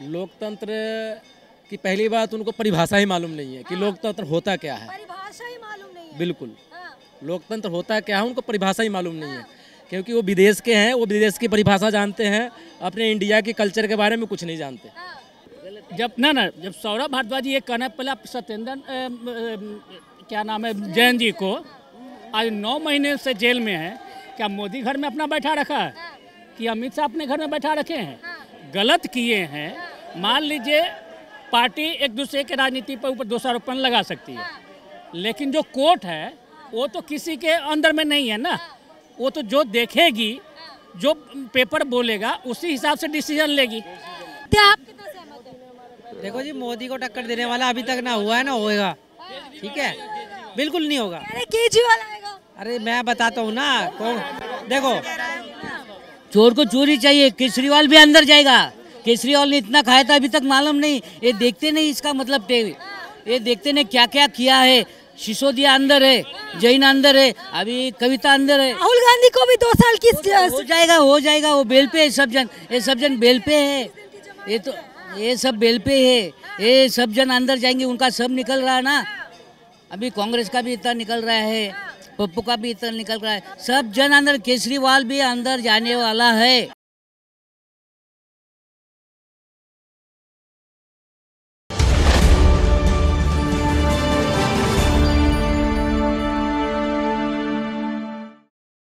लोकतंत्र की पहली बात उनको परिभाषा ही मालूम नहीं है कि लोकतंत्र होता क्या है। परिभाषा ही मालूम नहीं है। बिल्कुल, हाँ। लोकतंत्र होता क्या है उनको परिभाषा ही मालूम नहीं है, क्योंकि वो विदेश के हैं, वो विदेश की परिभाषा जानते हैं, अपने इंडिया की कल्चर के बारे में कुछ नहीं जानते। जब सौरभ भारद्वाज ये कहना पहले सत्येंद्र क्या नाम है जैन जी को आज 9 महीने से जेल में है, क्या मोदी घर में अपना बैठा रखा है कि अमित शाह अपने घर में बैठा रखे हैं? गलत किए हैं। मान लीजिए पार्टी एक दूसरे के राजनीति पर ऊपर दोषारोपण लगा सकती है, लेकिन जो कोर्ट है वो तो किसी के अंदर में नहीं है ना। वो तो जो देखेगी, जो पेपर बोलेगा उसी हिसाब से डिसीजन लेगी। क्या आप कितना सहमत हैं? देखो जी, मोदी को टक्कर देने वाला अभी तक ना हुआ है ना होएगा, ठीक है, बिल्कुल नहीं होगा। अरे केजरीवाल आएगा। अरे मैं बताता हूँ ना, कौन देखो, चोर को चोरी चाहिए। केजरीवाल भी अंदर जाएगा। केजरीवाल ने इतना खाया था अभी तक मालूम नहीं। ये देखते नहीं इसका मतलब ये देखते नहीं क्या क्या किया है। सिसोदिया अंदर है, जैन अंदर है, अभी कविता अंदर है। राहुल गांधी को भी 2 साल की हो जाएगा। वो बेल पे है सब जन, ये सब जन बेल पे है। ये सब बेल पे है। ये सब जन अंदर जाएंगे, उनका सब निकल रहा है ना। अभी कांग्रेस का भी इतना निकल रहा है, पप्पू का भी इतना निकल रहा है, सब जन अंदर। केजरीवाल भी अंदर जाने वाला है।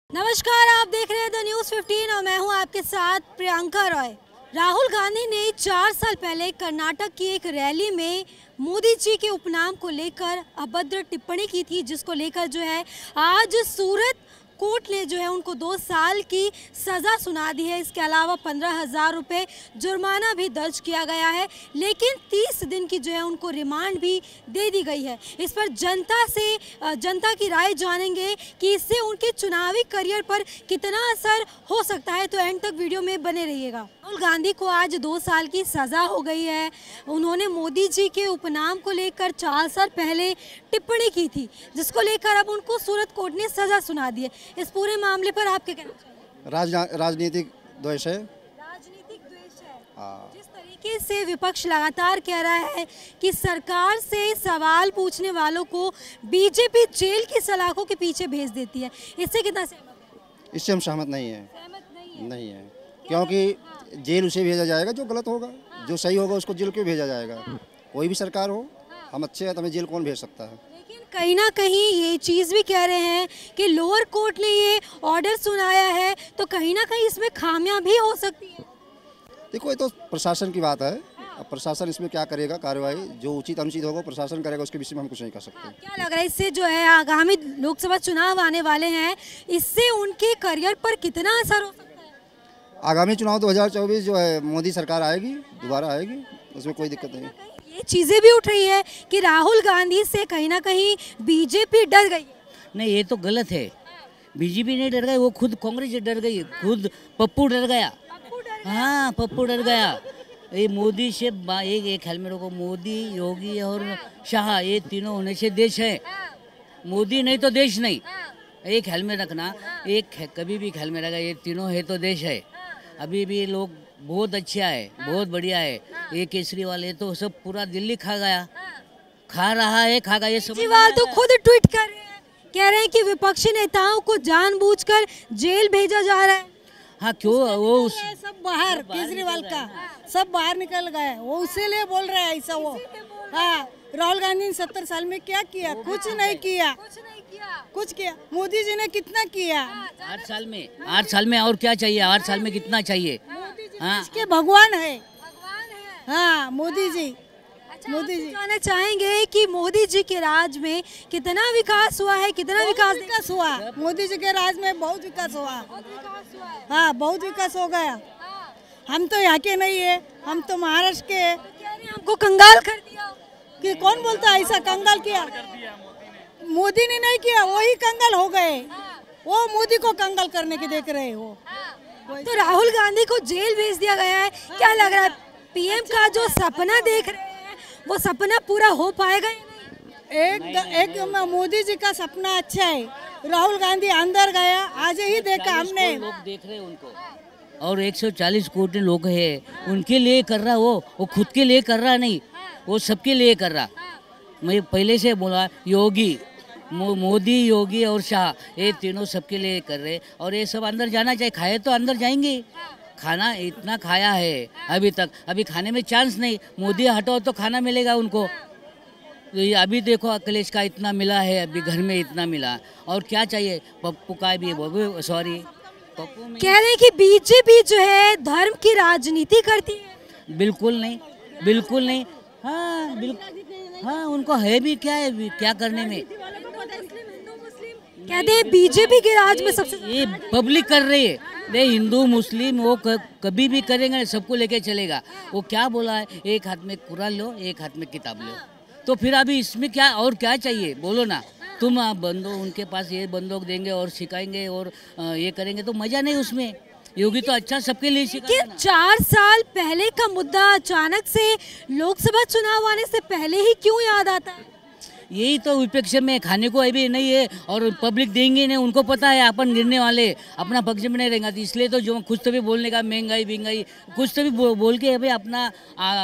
नमस्कार, आप देख रहे हैं द न्यूज़ 15 और मैं हूं आपके साथ प्रियंका रॉय। राहुल गांधी ने 4 साल पहले कर्नाटक की एक रैली में मोदी जी के उपनाम को लेकर अभद्र टिप्पणी की थी, जिसको लेकर जो है आज सूरत कोर्ट ने जो है उनको 2 साल की सज़ा सुना दी है। इसके अलावा 15,000 रुपये जुर्माना भी दर्ज किया गया है, लेकिन 30 दिन की जो है उनको रिमांड भी दे दी गई है। इस पर जनता की राय जानेंगे कि इससे उनके चुनावी करियर पर कितना असर हो सकता है, तो एंड तक वीडियो में बने रहिएगा। राहुल गांधी को आज 2 साल की सज़ा हो गई है। उन्होंने मोदी जी के उपनाम को लेकर 4 साल पहले टिप्पणी की थी, जिसको लेकर अब उनको सूरत कोर्ट ने सज़ा सुना दी है। इस पूरे मामले पर आपके कहना चाहिए? राजनीतिक द्वेष है। राजनीतिक द्वेष है। हाँ। जिस तरीके से विपक्ष लगातार कह रहा है कि सरकार से सवाल पूछने वालों को बीजेपी जेल की सलाखों के पीछे भेज देती है, इससे कितना सहमत है? इससे हम सहमत नहीं है। सहमत नहीं है, क्योंकि जेल उसे भेजा जाएगा जो गलत होगा, जो सही होगा उसको जेल क्यों भेजा जाएगा? कोई भी सरकार हो, हम अच्छे हैं तो हमें जेल कौन भेज सकता है? लेकिन कहीं ना कहीं ये चीज़ भी कह रहे हैं कि लोअर कोर्ट ने ये ऑर्डर सुनाया है, तो कहीं ना कहीं इसमें खामियां भी हो सकती है। देखो, ये तो प्रशासन की बात है। अब प्रशासन इसमें क्या करेगा, कार्रवाई जो उचित अनुचित होगा प्रशासन करेगा, उसके विषय में हम कुछ नहीं कर सकते। क्या लग रहा है इससे जो है आगामी लोकसभा चुनाव आने वाले हैं, इससे उनके करियर पर कितना असर हो सकता है? आगामी चुनाव 2024 जो है मोदी सरकार आएगी, दोबारा आएगी, उसमें कोई दिक्कत नहीं। ये चीज़ें भी उठ रही है कि राहुल गांधी से कहीं ना कहीं बीजेपी डर गई है। नहीं, ये तो गलत है। बीजेपी नहीं डर गई, वो खुद कांग्रेस से डर गई, खुद पप्पू डर गया। हाँ, पप्पू डर गया। ये मोदी से एक ख्याल में रखो, मोदी, योगी और शाह, ये तीनों होने से देश है। मोदी नहीं तो देश नहीं, एक ख्याल में रखना। कभी भी ख्याल में रखा, ये तीनों है तो देश है। अभी भी लोग बहुत अच्छा है, बहुत बढ़िया है। ये केजरीवाल है तो सब पूरा दिल्ली खा गया, खा रहा है, खा गया। ये केजरीवाल तो खुद ट्वीट कर रहे हैं, कह रहे हैं कि विपक्षी नेताओं को जानबूझकर जेल भेजा जा रहा है। हाँ, क्यों? वो सब बाहर, केजरीवाल का सब बाहर निकल गए, वो उसी लिए बोल रहे हैं ऐसा। वो हाँ, राहुल गांधी ने 70 साल में क्या किया? कुछ नहीं किया। कुछ किया? मोदी जी ने कितना किया? 8 साल में और क्या चाहिए? 8 साल में कितना चाहिए? हाँ, इसके भगवान है। हाँ, मोदी जी। मोदी जी जानना चाहेंगे कि मोदी जी के राज में कितना विकास हुआ है, कितना विकास हुआ? मोदी जी के राज में बहुत विकास हुआ। हाँ, बहुत विकास हो गया। हम तो यहाँ के नहीं है, हम तो महाराष्ट्र के। हमको कंगाल कर दिया। कि कौन बोलता है ऐसा? कंगाल किया मोदी ने नहीं किया, वही कंगाल हो गए। वो मोदी को कंगाल करने के देख रहे हो। तो राहुल गांधी को जेल भेज दिया गया है, क्या लग रहा है पीएम का जो सपना देख रहे हैं वो सपना पूरा हो पाएगा या नहीं? एक मोदी जी का सपना अच्छा है। राहुल गांधी अंदर गया, आज ही देखा हमने। लोग देख रहे हैं उनको। और 140 करोड़ लोग हैं, उनके लिए कर रहा वो खुद के लिए कर रहा नहीं, वो सबके लिए कर रहा। मैं पहले से बोला योगी मोदी योगी और शाह ये तीनों सबके लिए कर रहे, और ये सब अंदर जाना चाहिए। खाए तो अंदर जाएंगे, खाना इतना खाया है अभी तक, अभी खाने में चांस नहीं। मोदी हटाओ तो खाना मिलेगा उनको। तो ये अभी देखो अखिलेश का इतना मिला है, अभी घर में इतना मिला, और क्या चाहिए। पप्पू का भी सॉरी पप्पू में कह रहे हैं कि बीजेपी जो है धर्म की राजनीति करती है। बिल्कुल नहीं, बिल्कुल नहीं। हाँ बिल्कुल, हाँ उनको है भी क्या करने में। कहते हैं बीजेपी के राज में सबसे ये पब्लिक कर रही है। नहीं हिंदू मुस्लिम वो कभी भी करेंगे, सबको लेके चलेगा। वो क्या बोला है, एक हाथ में कुरान लो, एक हाथ में किताब लो। तो फिर अभी इसमें क्या और क्या चाहिए बोलो ना। तुम बंदूक उनके पास ये बंदूक देंगे और सिखाएंगे और ये करेंगे तो मजा नहीं उसमें। योगी तो अच्छा सबके लिए कि 4 साल पहले का मुद्दा अचानक से लोकसभा चुनाव आने से पहले ही क्यों याद आता है? यही तो विपक्ष में खाने को अभी नहीं है और पब्लिक देंगे नहीं। उनको पता है अपन गिरने वाले, अपना पक्ष में नहीं रहेंगे, तो इसलिए तो जो कुछ तो भी बोलने का, महंगाई कुछ तो भी बोल के अभी अपना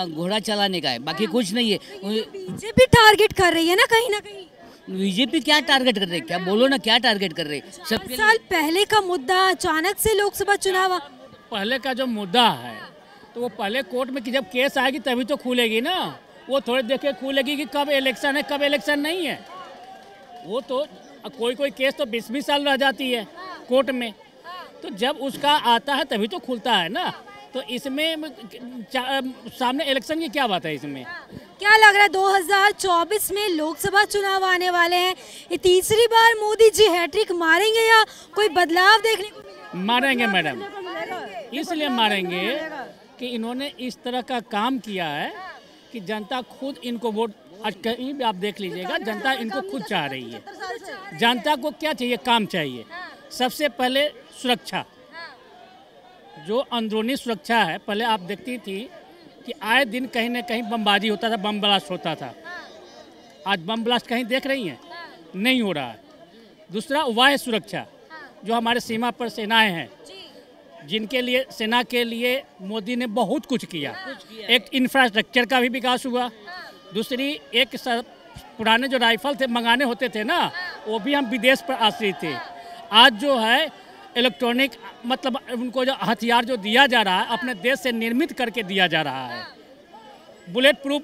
घोड़ा चलाने का है, बाकी कुछ नहीं है। बीजेपी टारगेट कर रही है ना कहीं। बीजेपी क्या टारगेट कर रही है, क्या बोलो ना, क्या टारगेट कर रही है? 4 साल पहले का मुद्दा अचानक से लोकसभा चुनाव। पहले का जो मुद्दा है तो वो पहले कोर्ट में कि जब केस आएगी तभी तो खुलेगी ना। वो थोड़ी देर के खुलेगी कि कब इलेक्शन है कब इलेक्शन नहीं है। वो तो कोई केस तो 20 साल रह जाती है कोर्ट में, तो जब उसका आता है तभी तो खुलता है ना। तो इसमें सामने इलेक्शन की क्या बात है इसमें? क्या लग रहा है 2024 में लोकसभा चुनाव आने वाले हैं, ये तीसरी बार मोदी जी हैट्रिक मारेंगे या कोई बदलाव देखने को मिलेगा? मारेंगे मैडम, इसलिए मारेंगे कि इन्होंने इस तरह का काम किया है कि जनता खुद इनको वोट, आज कहीं भी आप देख लीजिएगा जनता इनको खुद चाह रही है। जनता को क्या चाहिए? काम चाहिए। सबसे पहले सुरक्षा, जो अंदरूनी सुरक्षा है। पहले आप देखती थी कि आए दिन कहीं ना कहीं बमबाजी होता था, बम ब्लास्ट होता था। आज बम ब्लास्ट कहीं देख रही हैं? नहीं हो रहा है। दूसरा वाह्य सुरक्षा, जो हमारे सीमा पर सेनाएं हैं, जिनके लिए सेना के लिए मोदी ने बहुत कुछ किया। एक इंफ्रास्ट्रक्चर का भी विकास हुआ। दूसरी एक पुराने जो राइफल थे मंगाने होते थे ना, वो भी हम विदेश पर आश्रित थे। आज जो है इलेक्ट्रॉनिक, मतलब उनको जो हथियार जो दिया जा रहा है अपने देश से निर्मित करके दिया जा रहा है। बुलेट प्रूफ,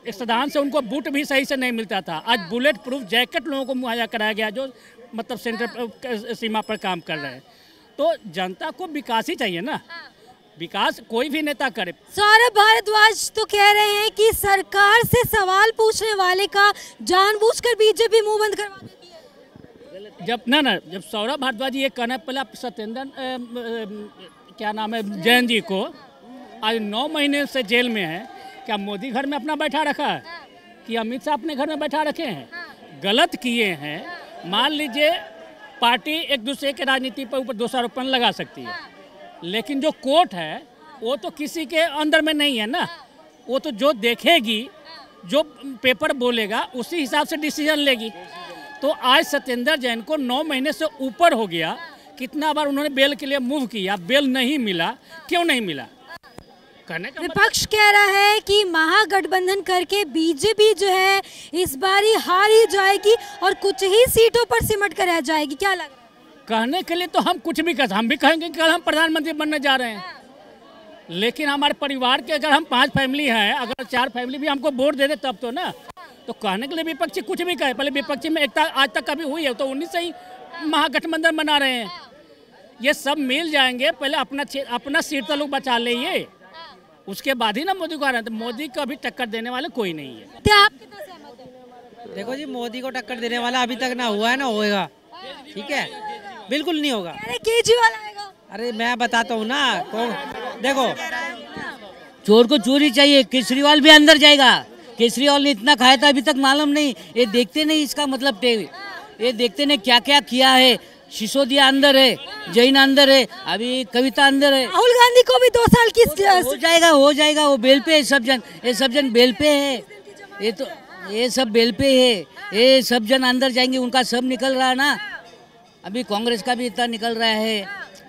साधारण से उनको बूट भी सही से नहीं मिलता था, आज बुलेट प्रूफ जैकेट लोगों को मुहैया कराया गया, जो मतलब सेंटर सीमा पर काम कर रहे हैं। तो जनता को विकास ही चाहिए ना, विकास कोई भी नेता करे। सौरभ भारद्वाज तो कह रहे हैं कि सरकार से सवाल पूछने वाले का जानबूझकर बीजेपी मुंह बंद करवा देती है। जब सौरभ भारद्वाज ये कहना, पहले सत्येंद्र क्या नाम है जैन जी को आज 9 महीने से जेल में है। क्या मोदी घर में अपना बैठा रखा है कि अमित शाह अपने घर में बैठा रखे हैं? गलत किए हैं। मान लीजिए पार्टी एक दूसरे के राजनीति पर ऊपर दोषारोपण लगा सकती है, लेकिन जो कोर्ट है वो तो किसी के अंदर में नहीं है ना। वो तो जो देखेगी, जो पेपर बोलेगा उसी हिसाब से डिसीजन लेगी। तो आज सत्येंद्र जैन को 9 महीने से ऊपर हो गया, कितना बार उन्होंने बेल के लिए मूव किया, बेल नहीं मिला। क्यों नहीं मिला? विपक्ष कह रहा है कि महागठबंधन करके बीजेपी जो है इस बारी हार ही जाएगी और कुछ ही सीटों पर सिमट कर रह जाएगी। क्या लग रहा है? कहने के लिए तो हम कुछ भी कर, हम भी कहेंगे कि कल हम प्रधानमंत्री बनने जा रहे हैं, लेकिन हमारे परिवार के अगर हम 5 फैमिली हैं, अगर 4 फैमिली भी हमको वोट दे दे तब तो ना। तो कहने के लिए विपक्षी कुछ भी कहे। पहले विपक्षी में एकता आज तक कभी हुई है? तो 19 से ही महागठबंधन बना रहे हैं। ये सब मिल जाएंगे, पहले अपना सीट तो लोग बचा लेंगे, उसके बाद ही ना मोदी को आ रहे हैं। तो मोदी को अभी टक्कर देने वाले कोई नहीं है। क्या आप कितना सहमत हैं? देखो जी, मोदी को टक्कर देने वाला अभी तक ना हुआ है ना होएगा, ठीक है? बिल्कुल नहीं होगा। अरे केजरीवाल आएगा। अरे मैं बताता हूँ ना, देखो चोर को चोरी चाहिए, केजरीवाल भी अंदर जाएगा। केजरीवाल ने इतना खाया था अभी तक मालूम नहीं, ये देखते नहीं इसका मतलब ये देखते नहीं क्या क्या किया है। सिसोदिया अंदर है, जैन अंदर है, अभी कविता अंदर है। राहुल गांधी को भी 2 साल की हो जाएगा। वो बेल पे है सब जन, ये सब जन बेल पे है। ये सब बेल पे है, ये सब जन अंदर जाएंगे, उनका सब निकल रहा है ना। अभी कांग्रेस का भी इतना निकल रहा है,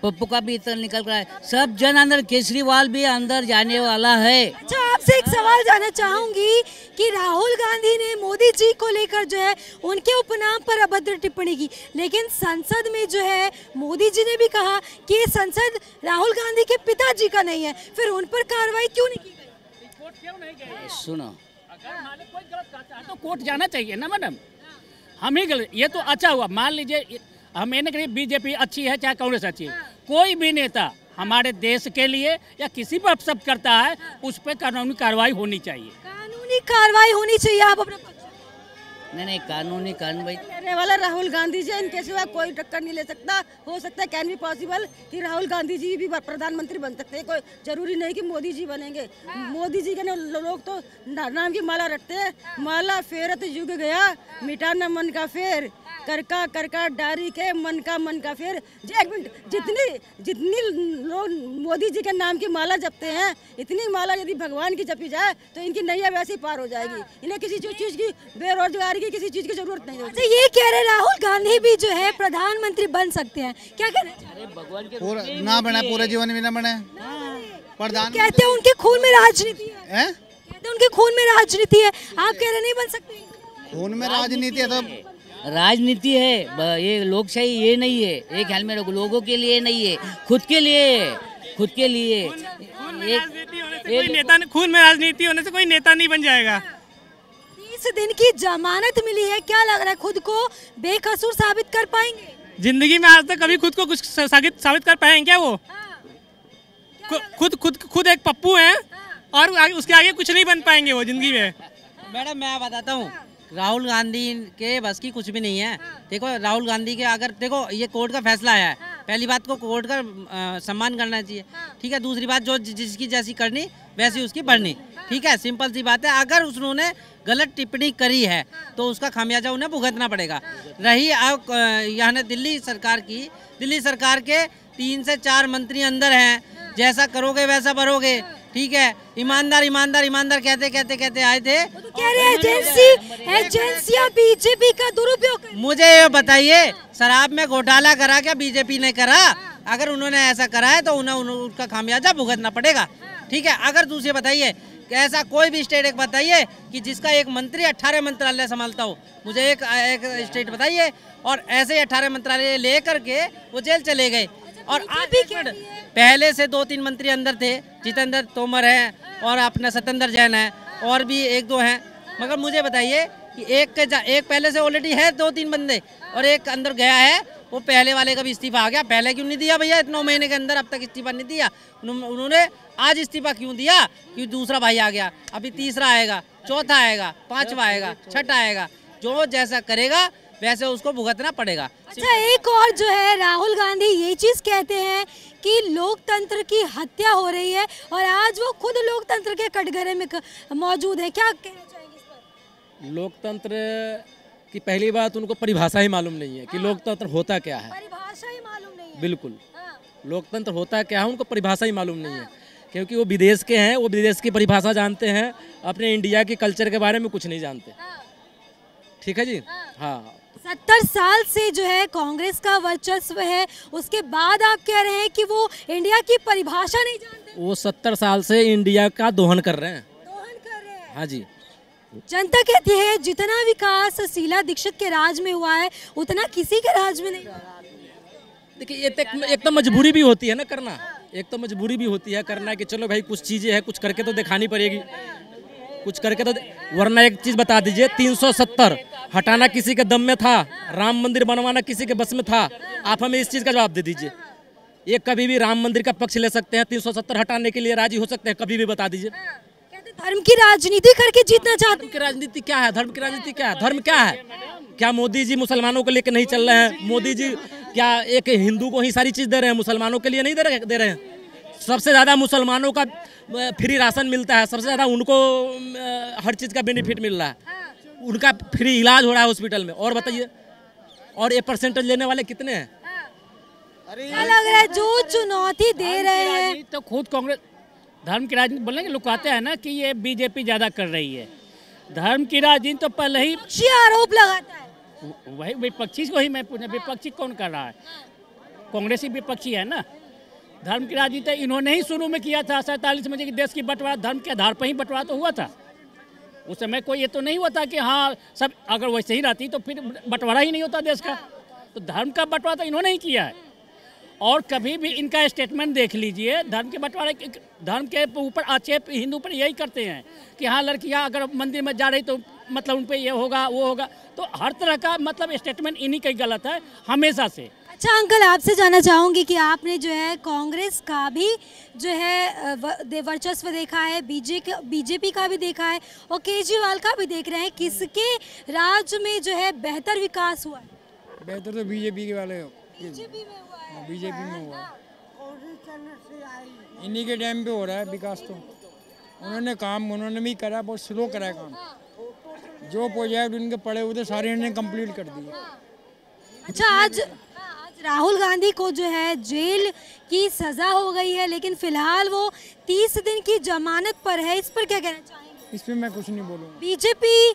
पप्पू का भी इतना निकल रहा है, सब जन अंदर, केजरीवाल भी अंदर जाने वाला है। अच्छा, आपसे एक सवाल जानना चाहूंगी कि राहुल गांधी ने मोदी जी को लेकर जो है उनके उपनाम पर अभद्र टिप्पणी की, लेकिन संसद में जो है मोदी जी ने भी कहा कि ये संसद राहुल गांधी के पिताजी का नहीं है, फिर उन पर कार्रवाई क्यों नहीं की गई? सुनो, अगर मान लो कोई गलत करता है तो कोर्ट जाना चाहिए ना मैडम। हम ही गलत, ये तो अच्छा हुआ। मान लीजिए हम ये नहीं कहें बीजेपी अच्छी है चाहे कांग्रेस अच्छी है, कोई भी नेता हमारे देश के लिए या किसी पर अपशब्द करता है उस पर कानूनी कार्रवाई होनी चाहिए। कानूनी कार्रवाई होनी चाहिए, आप अपने पक्ष में? नहीं कानूनी कार्रवाई लेने वाला राहुल गांधी जी, इनके सिवा कोई टक्कर नहीं ले सकता। हो सकता है, कैन बी पॉसिबल कि राहुल गांधी जी भी प्रधानमंत्री बन सकते हैं, कोई जरूरी नहीं कि मोदी जी बनेंगे। मोदी जी के लोग तो नाम की माला रखते हैं, माला फेरत युग गया मिटाना मन का फेर, करका डारी के मन का फेर। एक मिनट, जितनी लोग मोदी जी के नाम की माला जपते हैं, इतनी माला यदि भगवान की जपी जाए तो इनकी नैया वैसे ही पार हो जाएगी। इन्हें किसी चीज की, बेरोजगारी की किसी चीज की जरूरत नहीं होती। अच्छा, ये कह रहे राहुल गांधी भी जो है प्रधानमंत्री बन सकते हैं, क्या कह रहे हैं? ना बने, पूरे जीवन में ना बने प्रधान। कहते हैं उनके खून में राजनीति है, कहते हैं उनके खून में राजनीति है, आप कह रहे नहीं बन सकते? खून में राजनीति है तो राजनीति है, ये लोकशाही ये नहीं है। एक ख्याल में रखो, लोगों के लिए नहीं है, खुद के लिए, खुद के लिए। कोई नेता, खून में राजनीति होने से कोई नेता नहीं बन जाएगा। 30 दिन की जमानत मिली है, क्या लग रहा है खुद को बेकसूर साबित कर पाएंगे? जिंदगी में आज तक कभी खुद को कुछ साबित कर पाएंगे क्या वो? खुद एक पप्पू हैं और उसके आगे कुछ नहीं बन पाएंगे वो जिंदगी में। मैडम मैं बताता हूँ, राहुल गांधी के बस की कुछ भी नहीं है। देखो राहुल गांधी के, अगर देखो ये कोर्ट का फैसला आया है, पहली बात को कोर्ट का सम्मान करना चाहिए, ठीक है। दूसरी बात, जो जिसकी जैसी करनी वैसी उसकी बढ़नी, ठीक है, सिंपल सी बात है। अगर उन्होंने गलत टिप्पणी करी है तो उसका खामियाजा उन्हें भुगतना पड़ेगा। रही अब यहाँ दिल्ली सरकार की, दिल्ली सरकार के 3 से 4 मंत्री अंदर हैं, जैसा करोगे वैसा भरोगे, ठीक है। ईमानदार ईमानदार ईमानदार कहते आए थे। तो कह रहे एजेंसियां बीजेपी का दुरुपयोग कर। मुझे ये बताइए, शराब में घोटाला करा क्या बीजेपी ने करा? अगर उन्होंने ऐसा करा है तो उन्हें उसका खामियाजा भुगतना पड़ेगा, ठीक है। अगर दूसरे बताइए कि ऐसा कोई भी स्टेट एक बताइए कि जिसका एक मंत्री 18 मंत्रालय संभालता हो, मुझे एक स्टेट बताइए। और ऐसे 18 मंत्रालय ले करके वो जेल चले गए। और आज पहले से 2-3 मंत्री अंदर थे, जितेंद्र तोमर हैं और अपना सत्येंद्र जैन है और भी 1-2 हैं। मगर मुझे बताइए कि एक पहले से ऑलरेडी है 2-3 बंदे और एक अंदर गया है, वो पहले वाले का भी इस्तीफा आ गया। पहले क्यों नहीं दिया भैया? 9 महीने के अंदर अब तक इस्तीफा नहीं दिया उन्होंने। आज इस्तीफा क्यों दिया? कि दूसरा भाई आ गया, अभी तीसरा आएगा, चौथा आएगा, 5वां आएगा, 6ठा आएगा। जो जैसा करेगा वैसे उसको भुगतना पड़ेगा। अच्छा, एक और जो है राहुल गांधी ये चीज कहते हैं कि लोकतंत्र की हत्या हो रही है और आज वो खुद लोकतंत्र के कटघरे में मौजूद है, क्या कहना चाहेंगे इस पर? लोकतंत्र की पहली बात, उनको परिभाषा ही मालूम नहीं है कि लोकतंत्र होता क्या है। परिभाषा ही मालूम नहीं है। बिल्कुल, लोकतंत्र होता क्या है उनको परिभाषा ही मालूम नहीं है, क्योंकि वो विदेश के हैं, वो विदेश की परिभाषा जानते हैं, अपने इंडिया के कल्चर के बारे में कुछ नहीं जानते। ठीक है जी, हाँ। 70 साल से जो है कांग्रेस का वर्चस्व है, उसके बाद आप कह रहे हैं कि वो इंडिया की परिभाषा नहीं जानते। वो 70 साल से इंडिया का दोहन कर रहे हैं। दोहन कर रहे हैं। हाँ जी। जनता कहती है जितना विकास शीला दीक्षित के राज में हुआ है उतना किसी के राज में नहीं। देखिए, एक तो मजबूरी भी होती है ना करना, एक तो मजबूरी भी होती है करना कि चलो भाई कुछ चीजें हैं, कुछ करके तो दिखानी पड़ेगी, कुछ करके तो। वरना एक चीज बता दीजिए, 370 हटाना किसी के दम में था, राम मंदिर बनवाना किसी के बस में था? आप हमें इस चीज का जवाब दे दीजिए। ये कभी भी राम मंदिर का पक्ष ले सकते हैं, 370 हटाने के लिए राजी हो सकते हैं, कभी भी बता दीजिए। धर्म की राजनीति करके जीतना चाहते हैं। धर्म की राजनीति क्या है? धर्म की राजनीति क्या है? धर्म क्या है? क्या मोदी जी मुसलमानों को लेकर नहीं चल रहे हैं? मोदी जी क्या एक हिंदू को ही सारी चीज दे रहे हैं, मुसलमानों के लिए नहीं दे रहे हैं? सबसे ज़्यादा मुसलमानों का फ्री राशन मिलता है, सबसे ज़्यादा उनको हर चीज़ का बेनिफिट मिल रहा है, उनका फ्री इलाज हो रहा है हॉस्पिटल में। और बताइए, और ये परसेंटेज लेने वाले कितने हैं? क्या लग रहा है जो चुनौती दे रहे हैं? तो खुद कांग्रेस धर्म की राजनीति बोलने के लोग कहते हैं ना कि ये बीजेपी ज़्यादा कर रही है। धर्म की राजनीति तो पहले ही आरोप लगाता है। वही विपक्षी को ही मैं पूछा, विपक्षी कौन कर रहा है? कांग्रेस ही विपक्षी है ना। धर्म की राजनीति इन्होंने ही शुरू में किया था 47 में, कि देश की बंटवारा धर्म के आधार पर ही बंटवारा तो हुआ था। उस समय कोई ये तो नहीं हुआ था कि हाँ सब अगर वैसे ही रहती तो फिर बंटवारा ही नहीं होता देश का। तो धर्म का बंटवारा तो इन्होंने ही किया है। और कभी भी इनका स्टेटमेंट देख लीजिए, धर्म के बंटवारे, धर्म के ऊपर आक्षेप हिंदू पर यही करते हैं कि हाँ लड़कियाँ अगर मंदिर में जा रही तो मतलब उन पर ये होगा वो होगा। तो हर तरह का मतलब स्टेटमेंट इन्हीं का गलत है हमेशा से। अच्छा अंकल, आपसे जानना चाहूँगी कि आपने जो है कांग्रेस का भी जो है वर्चस्व देखा है, बीजेपी का भी देखा है और केजरीवाल का भी देख रहे हैं, किसके राज्य में जो है बेहतर विकास हुआ है? बेहतर तो बीजेपी के वाले हो, बीजेपी में हुआ है। बीजेपी में हुआ, इन्हीं के टाइम पे हो रहा है विकास। तो उन्होंने काम उन्होंने भी करा, बहुत स्लो करा है काम। जो प्रोजेक्ट उनके पड़े हुए थे सारे इन्होंने कंप्लीट कर दिए। अच्छा आज राहुल गांधी को जो है जेल की सजा हो गई है, लेकिन फिलहाल वो 30 दिन की जमानत पर है, इस पर क्या कहना चाहेंगे? इस पे मैं कुछ नहीं बोलूँगा। बीजेपी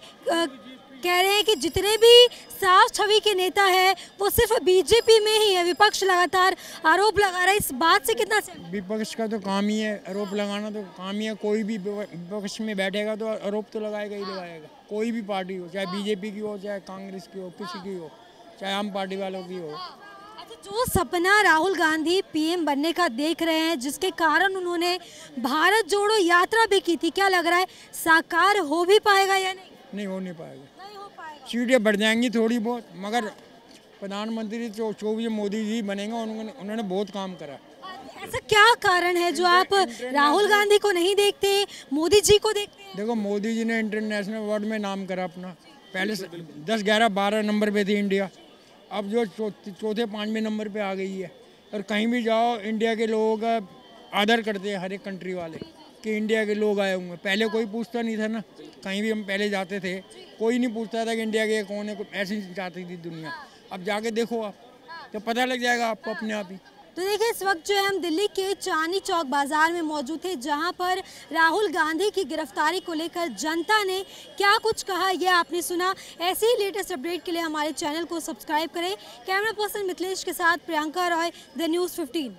कह रहे हैं कि जितने भी साफ छवि के नेता है वो सिर्फ बीजेपी में ही है, विपक्ष लगातार आरोप लगा रहा है, इस बात से कितना सहमत? विपक्ष का तो काम ही है आरोप लगाना, तो काम ही है। कोई भी विपक्ष में बैठेगा तो आरोप तो लगाएगा ही लगाएगा, कोई भी पार्टी हो, चाहे बीजेपी की हो, चाहे कांग्रेस की हो, किसी की हो, चाहे आम पार्टी वालों की हो। जो सपना राहुल गांधी पीएम बनने का देख रहे हैं, जिसके कारण उन्होंने भारत जोड़ो यात्रा भी की थी, क्या लग रहा है साकार हो भी पाएगा या नहीं? नहीं हो नहीं पाएगा। सीटें बढ़ जाएंगी थोड़ी बहुत, मगर प्रधानमंत्री 24 मोदी जी बनेंगे, उन्होंने बहुत काम करा। ऐसा क्या कारण है जो आप राहुल गांधी को नहीं देखते, मोदी जी को देखते हैं? देखो मोदी जी ने इंटरनेशनल अवार्ड में नाम करा अपना, पहले 10, 11, 12 नंबर पे थी इंडिया, अब जो चौथे 5वें नंबर पे आ गई है। और कहीं भी जाओ इंडिया के लोगों का आदर करते हैं हर एक कंट्री वाले, कि इंडिया के लोग आए हुए हैं। पहले कोई पूछता नहीं था ना, कहीं भी हम पहले जाते थे कोई नहीं पूछता था कि इंडिया के कौन है, ऐसी जाती थी दुनिया। अब जाके देखो आप तो पता लग जाएगा आपको अपने आप ही। तो देखिए इस वक्त जो है हम दिल्ली के चांदनी चौक बाजार में मौजूद थे, जहां पर राहुल गांधी की गिरफ्तारी को लेकर जनता ने क्या कुछ कहा ये आपने सुना। ऐसे ही लेटेस्ट अपडेट के लिए हमारे चैनल को सब्सक्राइब करें। कैमरा पर्सन मिथिलेश के साथ प्रियंका रॉय, द न्यूज़ 15।